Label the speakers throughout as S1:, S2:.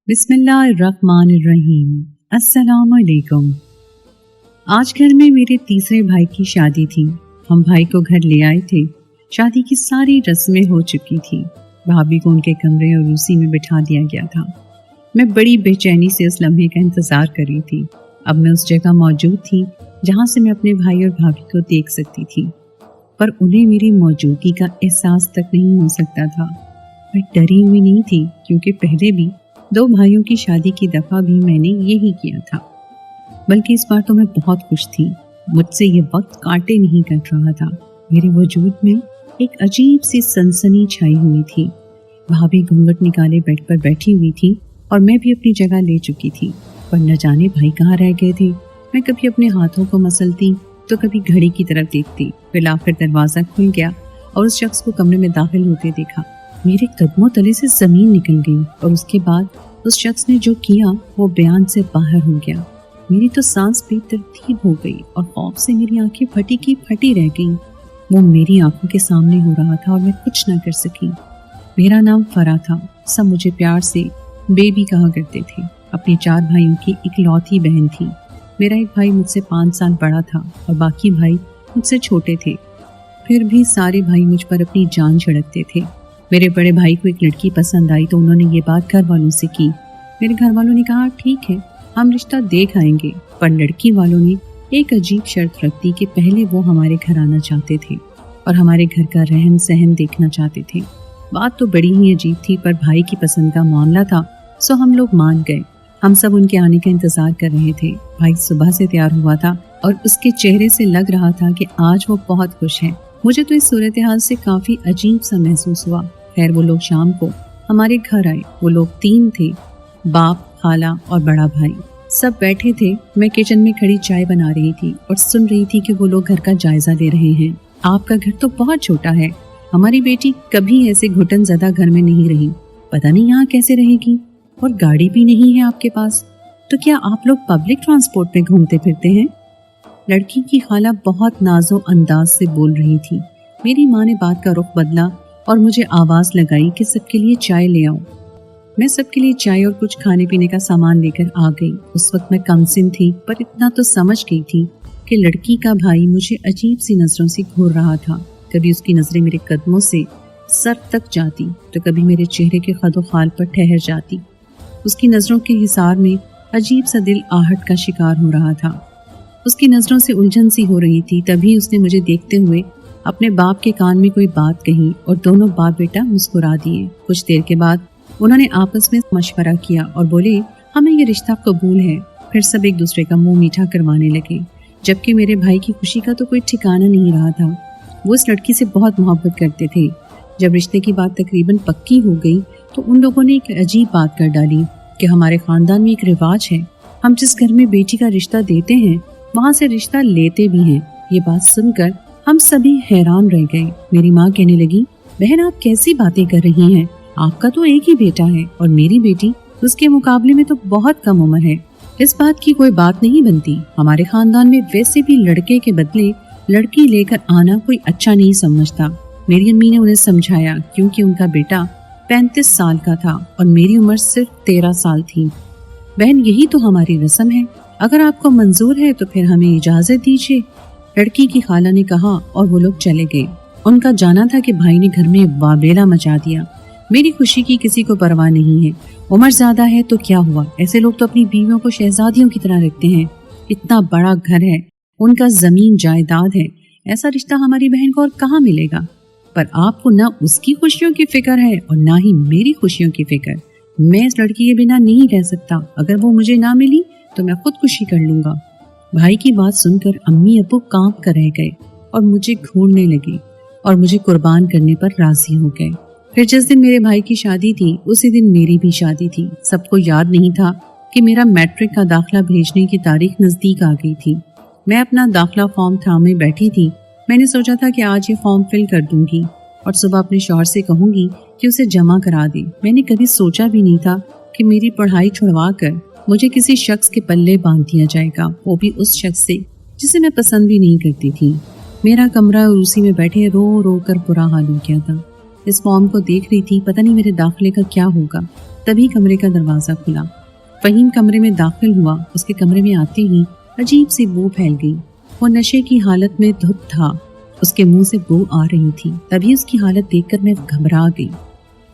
S1: बिस्मिल्लाहिर्रहमानिर्रहीम। अस्सलाम वालेकुम। आज घर में मेरे तीसरे भाई की शादी थी। हम भाई को घर ले आए थे। शादी की सारी रस्में हो चुकी थी। भाभी को उनके कमरे और उसी में बिठा दिया गया था। मैं बड़ी बेचैनी से उस लम्हे का इंतजार कर रही थी। अब मैं उस जगह मौजूद थी जहाँ से मैं अपने भाई और भाभी को देख सकती थी, पर उन्हें मेरी मौजूदगी का एहसास तक नहीं हो सकता था। मैं डरी हुई नहीं थी, क्योंकि पहले भी 2 भाइयों की शादी की दफा भी मैंने यही किया था। बल्कि इस बार तो मैं बहुत खुश थी। मुझसे ये वक्त काटे नहीं कट रहा था। मेरे वजूद में एक अजीब सी सनसनी छाई हुई थी। भाभी घूंघट निकाले बेड पर बैठी हुई थी और मैं भी अपनी जगह ले चुकी थी, पर न जाने भाई कहाँ रह गए थे। मैं कभी अपने हाथों को मसलती तो कभी घड़ी की तरफ देखती। फिर दरवाजा खुल गया और उस शख्स को कमरे में दाखिल होते देखा। मेरे कदमों तले से जमीन निकल गई और उसके बाद उस शख्स ने जो किया वो बयान से बाहर हो गया। मेरी तो सांस बेतरतीब हो गई और खौफ से मेरी आंखें फटी की फटी रह गईं। वो मेरी आंखों के सामने हो रहा था और मैं कुछ ना कर सकी। मेरा नाम फरा था। सब मुझे प्यार से बेबी कहा करते थे। अपने 4 भाइयों की इकलौती बहन थी। मेरा एक भाई मुझसे 5 साल बड़ा था और बाकी भाई मुझसे छोटे थे। फिर भी सारे भाई मुझ पर अपनी जान छिड़कते थे। मेरे बड़े भाई को एक लड़की पसंद आई तो उन्होंने ये बात घर वालों से की। मेरे घर वालों ने कहा ठीक है, हम रिश्ता देख आएंगे, पर लड़की वालों ने एक अजीब शर्त रख दी कि पहले वो हमारे घर आना चाहते थे और हमारे घर का रहन सहन देखना चाहते थे। बात तो बड़ी ही अजीब थी, पर भाई की पसंद का मामला था, सो हम लोग मान गए। हम सब उनके आने का इंतजार कर रहे थे। भाई सुबह से तैयार हुआ था और उसके चेहरे से लग रहा था कि आज वो बहुत खुश है। मुझे तो इस सूरत हाल से काफी अजीब सा महसूस हुआ। खैर, वो लोग शाम को हमारे घर आए। वो लोग 3 थे, बाप, खाला और बड़ा भाई। सब बैठे थे। मैं किचन में खड़ी चाय बना रही थी और सुन रही थी कि वो लोग घर का जायजा ले रहे हैं। आपका घर तो बहुत छोटा है, हमारी बेटी कभी ऐसे घुटन ज़दा घर में नहीं रही, पता नहीं यहाँ कैसे रहेगी, और गाड़ी भी नहीं है आपके पास, तो क्या आप लोग पब्लिक ट्रांसपोर्ट में घूमते फिरते हैं? लड़की की खाला बहुत नाजो अंदाज से बोल रही थी। मेरी माँ ने बात का रुख बदला और मुझे आवाज लगाई कि सबके लिए चाय ले आओ। मैं सबके लिए चाय और कुछ खाने पीने का सामान लेकर आ गई। उस वक्त मैं कमसिन थी, पर इतना तो समझ गई थी कि लड़की का भाई मुझे अजीब सी नजरों से घूर रहा था। कभी उसकी नजरें मेरे कदमों से सर तक जाती तो कभी मेरे चेहरे के खदो खाल पर ठहर जाती। उसकी नजरों के हिसार में अजीब सा दिल आहट का शिकार हो रहा था। उसकी नजरों से उलझन सी हो रही थी। तभी उसने मुझे देखते हुए अपने बाप के कान में कोई बात कही और दोनों बाप बेटा मुस्कुरा दिए। कुछ देर के बाद उन्होंने आपस में मशवरा किया और बोले, हमें ये रिश्ता कबूल है। फिर सब एक दूसरे का मुंह मीठा करवाने लगे, जबकि मेरे भाई की खुशी का तो कोई ठिकाना नहीं रहा था। वो इस लड़की से बहुत मोहब्बत करते थे। जब रिश्ते की बात तकरीबन पक्की हो गई तो उन लोगों ने एक अजीब बात कर डाली कि हमारे खानदान में एक रिवाज है, हम जिस घर में बेटी का रिश्ता देते हैं वहाँ से रिश्ता लेते भी हैं। ये बात सुनकर हम सभी हैरान रह गए। मेरी माँ कहने लगी, बहन आप कैसी बातें कर रही हैं? आपका तो एक ही बेटा है और मेरी बेटी उसके मुकाबले में तो बहुत कम उम्र है। इस बात की कोई बात नहीं बनती। हमारे खानदान में वैसे भी लड़के के बदले लड़की लेकर आना कोई अच्छा नहीं समझता। मेरी अम्मी ने उन्हें समझाया, क्योंकि उनका बेटा 35 साल का था और मेरी उम्र सिर्फ 13 साल थी। बहन यही तो हमारी रस्म है, अगर आपको मंजूर है तो फिर हमें इजाजत दीजिए, लड़की की खाला ने कहा और वो लोग चले गए। उनका जाना था कि भाई ने घर में वावेला मचा दिया। मेरी खुशी की किसी को परवाह नहीं है। उम्र ज्यादा है तो क्या हुआ, ऐसे लोग तो अपनी बीवियों को शहजादियों की तरह रखते हैं। इतना बड़ा घर है, उनका जमीन जायदाद है, ऐसा रिश्ता हमारी बहन को और कहाँ मिलेगा? पर आपको ना उसकी खुशियों की फिक्र है और ना ही मेरी खुशियों की फिक्र। मैं इस लड़की के बिना नहीं रह सकता। अगर वो मुझे ना मिली तो मैं खुदकुशी कर लूंगा। भाई की बात सुनकर अम्मी अब्बू कांप कर रह गए और मुझे घूरने लगे और मुझे कुर्बान करने पर राजी हो गए। फिर जिस दिन मेरे भाई की शादी थी उसी दिन मेरी भी शादी थी। सबको याद नहीं था कि मेरा मैट्रिक का दाखिला भेजने की तारीख नजदीक आ गई थी। मैं अपना दाखिला फॉर्म थामे बैठी थी। मैंने सोचा था कि आज ये फॉर्म फिल कर दूंगी और सुबह अपने शौहर से कहूंगी कि उसे जमा करा दे। मैंने कभी सोचा भी नहीं था कि मेरी पढ़ाई छुड़वा कर मुझे किसी शख्स के पल्ले बांध दिया जाएगा, वो भी उस शख्स से जिसे मैं पसंद भी नहीं करती थी। मेरा कमरा और उसी में बैठे रो रो कर बुरा हाल हो गया था। इस फॉर्म को देख रही थी, पता नहीं मेरे दाखिले का क्या होगा। तभी कमरे का दरवाजा खुला। फहीम कमरे में दाखिल हुआ। उसके कमरे में आते ही अजीब सी बू फैल गई। वो नशे की हालत में धुत था। उसके मुंह से बू आ रही थी। तभी उसकी हालत देखकर मैं घबरा गई।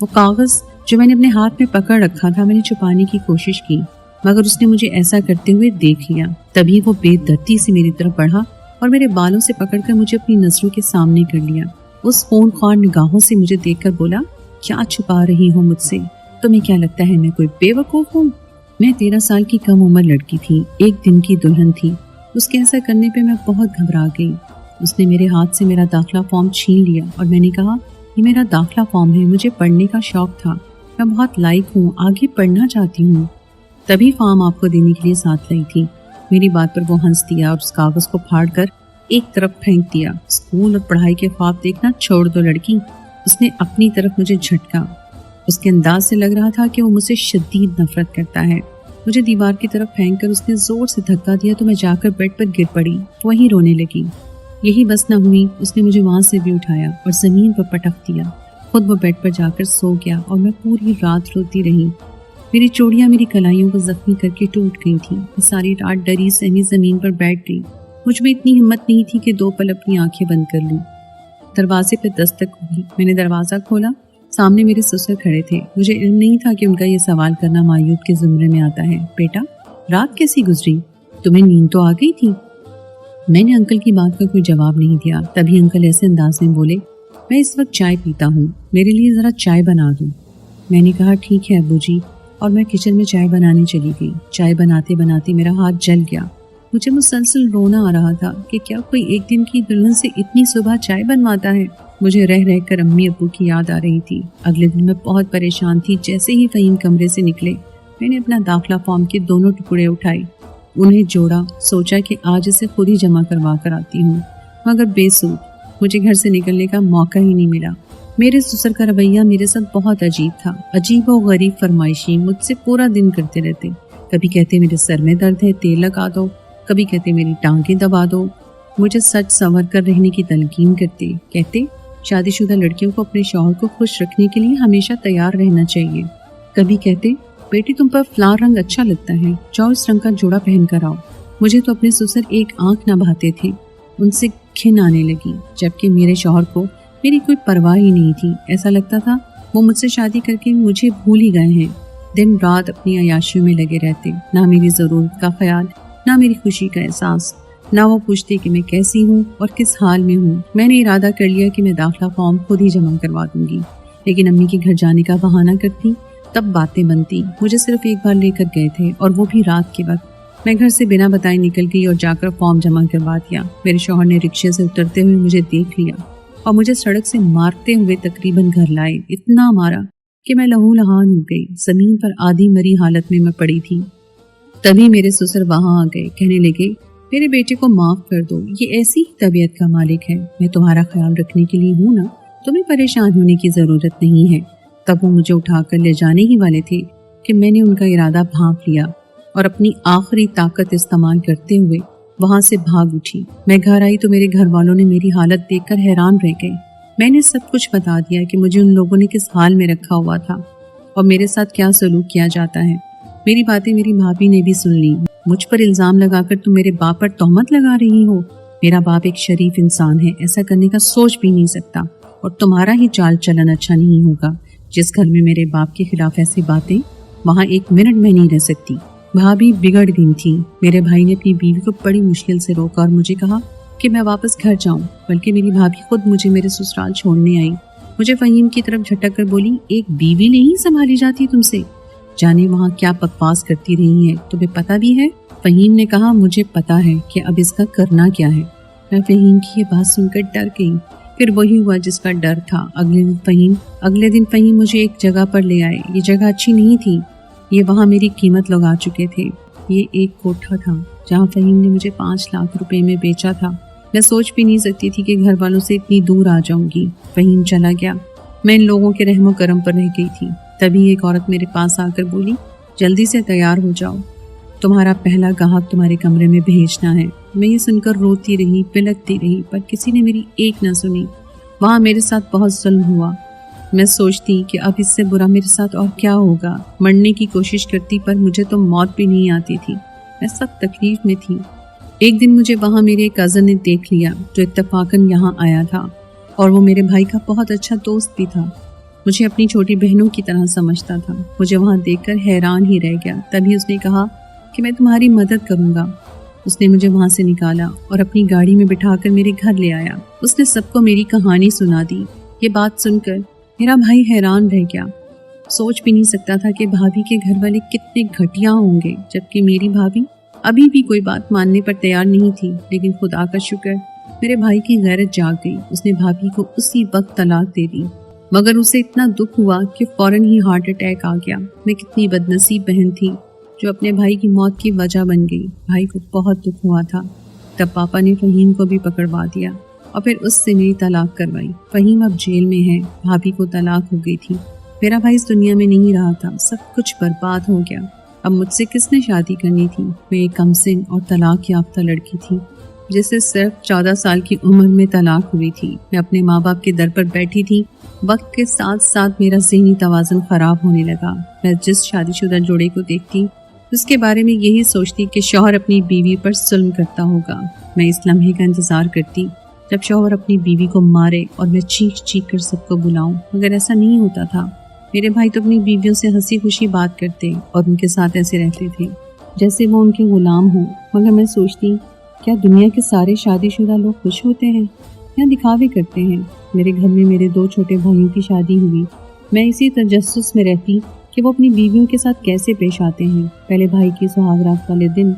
S1: वो कागज जो मैंने अपने हाथ में पकड़ रखा था, मैंने छुपाने की कोशिश की, मगर उसने मुझे ऐसा करते हुए देख लिया। तभी वो बेदर्दी से मेरी तरफ बढ़ा और मेरे बालों से पकड़कर मुझे अपनी नजरों के सामने कर लिया। उस खूंखार निगाहों से मुझे देखकर बोला, क्या छुपा रही हो मुझसे? तुम्हें क्या लगता है मैं कोई बेवकूफ हूँ? मैं 13 साल की कम उम्र लड़की थी, एक दिन की दुल्हन थी। उसके ऐसा करने पे मैं बहुत घबरा गई। उसने मेरे हाथ से मेरा दाखिला फॉर्म छीन लिया और मैंने कहा, ये मेरा दाखिला फॉर्म है, मुझे पढ़ने का शौक था, मैं बहुत लायक हूँ, आगे पढ़ना चाहती हूँ। तभी फॉर्म आपको देने के लिए साथ लाई थी। मेरी बात पर वो हंस दिया और उस कागज को फाड़ कर एक तरफ फेंक दिया। स्कूल और पढ़ाई के ख्वाब देखना छोड़ दो लड़की। उसने अपनी तरफ मुझे झटका। उसके अंदाज से लग रहा था कि वो मुझसे शदीद नफरत करता है। मुझे दीवार की तरफ फेंक कर उसने जोर से धक्का दिया तो मैं जाकर बेड पर गिर पड़ी, वहीं रोने लगी। यही बस न हुई, उसने मुझे वहां से भी उठाया और जमीन पर पटक दिया। खुद वो बेड पर जाकर सो गया और मैं पूरी रात रोती रही। मेरी चूड़ियां मेरी कलाइयों को जख्मी करके टूट गई थी। मैं सारी रात डरी सहमी जमीन पर बैठ गई। मुझ में इतनी हिम्मत नहीं थी कि 2 पल अपनी आंखें बंद कर लूं। दरवाजे पर दस्तक हुई। मैंने दरवाजा खोला। सामने मेरे ससुर खड़े थे। मुझे इल्म नहीं था कि उनका ये सवाल करना मायूब के जुमरे में आता है। बेटा, रात कैसी गुजरी? तुम्हें नींद तो आ गई थी? मैंने अंकल की बात का कोई जवाब नहीं दिया। तभी अंकल ऐसे अंदाज में बोले, मैं इस वक्त चाय पीता हूँ, मेरे लिए ज़रा चाय बना दूँ। मैंने कहा, ठीक है अब्बू जी, और मैं किचन में चाय बनाने चली गई। चाय बनाते बनाते मेरा हाथ जल गया। मुझे मुसलसल रोना आ रहा था कि क्या कोई एक दिन की दुल्हन से इतनी सुबह चाय बनवाता है। मुझे रह रह कर अम्मी अब्बू की याद आ रही थी। अगले दिन मैं बहुत परेशान थी। जैसे ही फहीम कमरे से निकले, मैंने अपना दाखिला फॉर्म के दोनों टुकड़े उठाए, उन्हें जोड़ा, सोचा कि आज इसे खुद ही जमा करवा कर आती हूँ, मगर बेसूद, मुझे घर से निकलने का मौका ही नहीं मिला। मेरे ससुर का रवैया मेरे साथ बहुत अजीब था, अजीब और गरीब फरमाइशी मुझसे पूरा दिन करते रहते। कभी कहते मेरे सर में दर्द है, तेल लगा दो, कभी कहते मेरी टांगें दबा दो, मुझे सच संवर कर रहने की तलकीन करते। कहते शादीशुदा लड़कियों को अपने शौहर को खुश रखने के लिए हमेशा तैयार रहना चाहिए। कभी कहते, बेटी तुम पर फ्लावर रंग अच्छा लगता है, जाओ इस रंग का जोड़ा पहन कर आओ। मुझे तो अपने ससुर एक आंख न बहाते थे, उनसे घिन आने लगी, जबकि मेरे शौहर को मेरी कोई परवाह ही नहीं थी। ऐसा लगता था वो मुझसे शादी करके मुझे भूल ही गए हैं। दिन रात अपनी अयाशियों में लगे रहते, ना मेरी जरूरत का ख्याल, ना मेरी खुशी का एहसास, ना वो पूछते कि मैं कैसी हूँ और किस हाल में हूँ। मैंने इरादा कर लिया कि मैं दाखिला फॉर्म खुद ही जमा करवा दूंगी, लेकिन अम्मी के घर जाने का बहाना करती, तब बातें बनती। मुझे सिर्फ एक बार लेकर गए थे और वो भी रात के वक्त। मैं घर से बिना बताए निकल गई और जाकर फॉर्म जमा करवा दिया। मेरे शौहर ने रिक्शे से उतरते हुए मुझे देख लिया और मुझे सड़क से मारते हुए तकरीबन घर लाए। इतना मारा कि मैं लहू लहान हो गई। जमीन पर आधी मरी हालत में मैं पड़ी थी। तभी मेरे ससुर वहां आ गए। कहने लगे, मेरे बेटे को माफ कर दो, ये ऐसी ही तबीयत का मालिक है, मैं तुम्हारा ख्याल रखने के लिए हूँ ना, तुम्हें परेशान होने की जरूरत नहीं है। तब वो मुझे उठाकर ले जाने ही वाले थे कि मैंने उनका इरादा भांप लिया और अपनी आखिरी ताकत इस्तेमाल करते हुए वहां से भाग उठी। मैं घर आई तो मेरे घर वालों ने मेरी हालत देखकर हैरान रह गए। मैंने सब कुछ बता दिया कि मुझे उन लोगों ने किस हाल में रखा हुआ था और मेरे साथ क्या सलूक किया जाता है। मेरी बातें मेरी भाभी ने भी सुन ली। मुझ पर इल्जाम लगाकर तुम मेरे बाप पर तोहमत लगा रही हो। मेरा बाप एक शरीफ इंसान है, ऐसा करने का सोच भी नहीं सकता, और तुम्हारा ही चाल चलन अच्छा नहीं होगा। जिस घर में मेरे बाप के खिलाफ ऐसी बातें, वहाँ 1 मिनट में नहीं रह सकती। भाभी बिगड़ गई थी। मेरे भाई ने अपनी बीवी को बड़ी मुश्किल से रोका और मुझे कहा कि मैं वापस घर जाऊं, बल्कि मेरी भाभी खुद मुझे मेरे ससुराल छोड़ने आई। मुझे फहीम की तरफ झटक कर बोली, एक बीवी नहीं संभाली जाती तुमसे? जाने वहाँ क्या बकवास करती रही है, तुम्हें पता भी है? फहीम ने कहा, मुझे पता है कि अब इसका करना क्या है। मैं फहीम की ये बात सुनकर डर गई। फिर वही हुआ जिसका डर था। अगले दिन फहीम मुझे एक जगह पर ले आए। ये जगह अच्छी नहीं थी, ये वहाँ मेरी कीमत लगा चुके थे। ये एक कोठा था जहाँ फहीम ने मुझे 5 लाख रुपए में बेचा था। मैं सोच भी नहीं सकती थी कि घर वालों से इतनी दूर आ जाऊंगी। फहीम चला गया, मैं इन लोगों के रहमो करम पर रह गई थी। तभी एक औरत मेरे पास आकर बोली, जल्दी से तैयार हो जाओ, तुम्हारा पहला गाहक तुम्हारे कमरे में भेजना है। मैं ये सुनकर रोती रही, बिलखती रही, पर किसी ने मेरी एक न सुनी। वहाँ मेरे साथ बहुत जुल्म हुआ। मैं सोचती कि अब इससे बुरा मेरे साथ और क्या होगा। मरने की कोशिश करती पर मुझे तो मौत भी नहीं आती थी। मैं सब तकलीफ में थी। एक दिन मुझे वहाँ मेरे कज़न ने देख लिया जो इत्तफाकन यहाँ आया था, और वो मेरे भाई का बहुत अच्छा दोस्त भी था। मुझे अपनी छोटी बहनों की तरह समझता था। मुझे वहाँ देखकर हैरान ही रह गया। तभी उसने कहा कि मैं तुम्हारी मदद करूँगा। उसने मुझे वहाँ से निकाला और अपनी गाड़ी में बिठाकर मेरे घर ले आया। उसने सबको मेरी कहानी सुना दी। ये बात सुनकर मेरा भाई हैरान रह गया। सोच भी नहीं सकता था कि भाभी के घर वाले कितने घटिया होंगे, जबकि मेरी भाभी अभी भी कोई बात मानने पर तैयार नहीं थी। लेकिन खुदा का शुक्र, मेरे भाई की गैरत जाग गई। उसने भाभी को उसी वक्त तलाक दे दी, मगर उसे इतना दुख हुआ कि फौरन ही हार्ट अटैक आ गया। मैं कितनी बदनसीब बहन थी जो अपने भाई की मौत की वजह बन गई। भाई को बहुत दुख हुआ था। तब पापा ने फहीम को भी पकड़वा दिया और फिर उससे मेरी तलाक करवाई। फहीम अब जेल में है। भाभी को तलाक हो गई थी। मेरा भाई इस दुनिया में नहीं रहा था। सब कुछ बर्बाद हो गया। अब मुझसे किसने शादी करनी थी? मैं एक कमसिन और तलाक याफ्ता लड़की थी जिसे सिर्फ 14 साल की उम्र में तलाक हुई थी। मैं अपने माँ बाप के दर पर बैठी थी। वक्त के साथ साथ मेरा ज़हनी तवाज़ुन ख़राब होने लगा। मैं जिस शादीशुदा जोड़े को देखती उसके बारे में यही सोचती कि शौहर अपनी बीवी पर जुल्म करता होगा। मैं इस लम्हे का इंतज़ार करती जब शौहर अपनी बीवी को मारे और मैं चीख चीख कर सबको बुलाऊं, मगर ऐसा नहीं होता था। मेरे भाई तो अपनी बीवियों से हंसी खुशी बात करते और उनके साथ ऐसे रहते थे जैसे वो उनके गुलाम हों। मगर मैं सोचती, क्या दुनिया के सारे शादीशुदा लोग खुश होते हैं या दिखावे करते हैं? मेरे घर में मेरे 2 छोटे भाइयों की शादी हुई। मैं इसी तजस्सुस में रहती कि वो अपनी बीवियों के साथ कैसे पेश आते हैं। पहले भाई की सुहागरात वाले दिन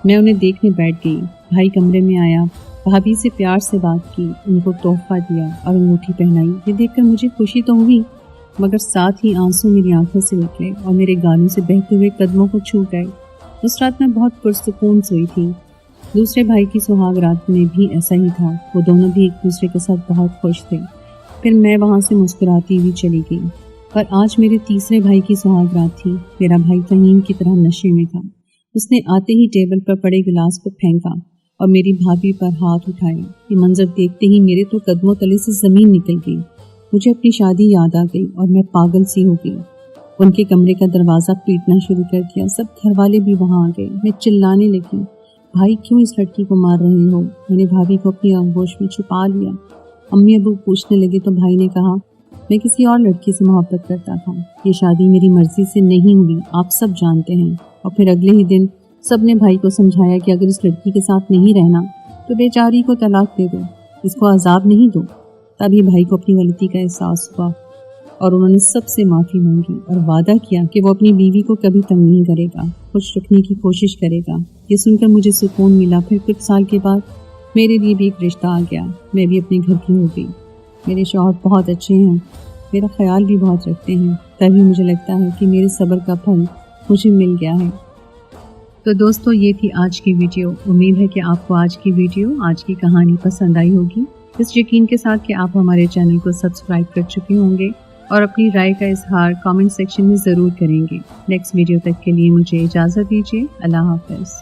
S1: मैं उन्हें देखने बैठ गई। भाई कमरे में आया, भाभी से प्यार से बात की, उनको तोहफा दिया और अंगूठी पहनाई। ये देखकर मुझे खुशी तो हुई, मगर साथ ही आंसू मेरी आंखों से निकले और मेरे गालों से बहते हुए कदमों को छू गए। उस रात मैं बहुत पुरसुकून सोई थी। दूसरे भाई की सुहागरात में भी ऐसा ही था। वो दोनों भी एक दूसरे के साथ बहुत खुश थे। फिर मैं वहाँ से मुस्कुराती हुई चली गई। पर आज मेरे तीसरे भाई की सुहागरात थी। मेरा भाई फहीम की तरह नशे में था। उसने आते ही टेबल पर पड़े गिलास को फेंका और मेरी भाभी पर हाथ उठाया। ये मंजर देखते ही मेरे तो कदमों तले से ज़मीन निकल गई। मुझे अपनी शादी याद आ गई और मैं पागल सी हो गई। उनके कमरे का दरवाज़ा पीटना शुरू कर दिया। सब घर वाले भी वहाँ आ गए। मैं चिल्लाने लगी, भाई क्यों इस लड़की को मार रहे हो? मैंने भाभी को अपनी आगोश में छुपा लिया। अम्मी अबू पूछने लगे तो भाई ने कहा, मैं किसी और लड़की से मोहब्बत करता था। ये शादी मेरी मर्जी से नहीं हुई, आप सब जानते हैं। और फिर अगले ही दिन सब ने भाई को समझाया कि अगर इस लड़की के साथ नहीं रहना तो बेचारी को तलाक दे दो, इसको अजाब नहीं दो। तभी भाई को अपनी गलती का एहसास हुआ और उन्होंने सबसे माफ़ी मांगी और वादा किया कि वो अपनी बीवी को कभी तंग नहीं करेगा, खुश रखने की कोशिश करेगा। ये सुनकर मुझे सुकून मिला। फिर कुछ साल के बाद मेरे लिए भी एक रिश्ता आ गया। मैं भी अपने घर की हो गई। मेरे शौहर बहुत अच्छे हैं, मेरा ख्याल भी बहुत रखते हैं। तभी मुझे लगता है कि मेरे सब्र का फल मुझे मिल गया है। तो दोस्तों, ये थी आज की वीडियो। उम्मीद है कि आपको आज की वीडियो, आज की कहानी पसंद आई होगी। इस यकीन के साथ कि आप हमारे चैनल को सब्सक्राइब कर चुके होंगे और अपनी राय का इजहार कमेंट सेक्शन में ज़रूर करेंगे। नेक्स्ट वीडियो तक के लिए मुझे इजाज़त दीजिए। अल्लाह हाफ़िज़।